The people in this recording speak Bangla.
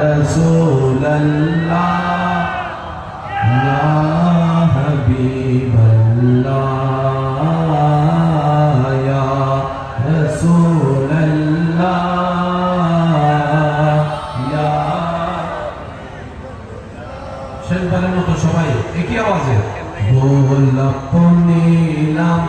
রাসূলুল্লাহ ইয়া হাবিবাল্লাহ ইয়া রাসূলুল্লাহ ইয়া শেষবারের মতো সবাই একই আওয়াজে গোলাপ নিলাম